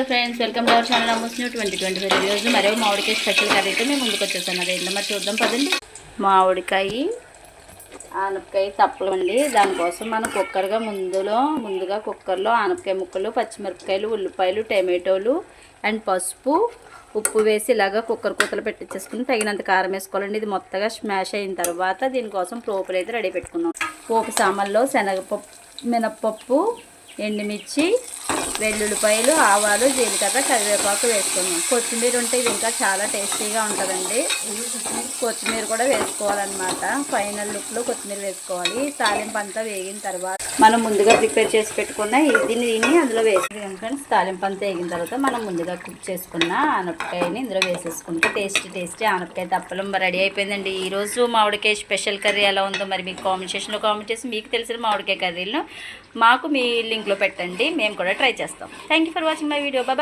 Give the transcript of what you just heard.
Friends, welcome to our channel Ammu's new 2025 videos. మరో మామిడికాయ special curry అయితే మేము ముందుకు వచ్చేసాను. అదేంటో మరి చూద్దాం పదండి. మామిడికాయ ఆనపకాయ తప్పలు అండి. దానికోసం మనం ముందుగా కుక్కర్లో ఆనపకాయ ముక్కలు, పచ్చిమిరపకాయలు, ఉల్లిపాయలు, టమాటోలు అండ్ పసుపు, ఉప్పు వేసి ఇలాగా కుక్కర్ కూతలు పెట్టించేసుకుని తగినంత కారం వేసుకోవాలండి. ఇది మొత్తగా స్మాష్ అయిన తర్వాత దీనికోసం పోపులు అయితే రెడీ పెట్టుకున్నాం. పోపు సామాన్లో శనగపప్పు, మినప్పప్పు, ఎండుమిర్చి, వెల్లుల్లిపాయలు, ఆవాలు, జీలకర్ర, కరివేపాకు వేసుకున్నాం. కొత్తిమీర ఉంటే ఇది ఇంకా చాలా టేస్టీగా ఉంటుందండి. కొత్తిమీర కూడా వేసుకోవాలన్నమాట. ఫైనల్ లుక్లో కొత్తిమీర వేసుకోవాలి. తాలింపు అంతా వేగిన తర్వాత మనం ముందుగా ప్రిపేర్ చేసి పెట్టుకున్న దీన్ని అందులో వేసి ఫ్రెండ్స్, తాలింపు అంతా వేగిన తర్వాత మనం ముందుగా కుక్ చేసుకున్న ఆనపకాయని ఇందులో వేసేసుకుంటే టేస్టీ ఆనపకాయ తప్పలం రెడీ అయిపోయిందండి. ఈరోజు మామిడికాయ స్పెషల్ కర్రీ ఎలా ఉందో మరి మీకు కామెంట్ సెక్షన్లో కామెంట్ చేసి మీకు తెలిసిన మామిడికాయ కర్రీలను మాకు మీ లింక్లో పెట్టండి. మేము కూడా ట్రై చేస్తాం. Thank you for watching my video. Bye.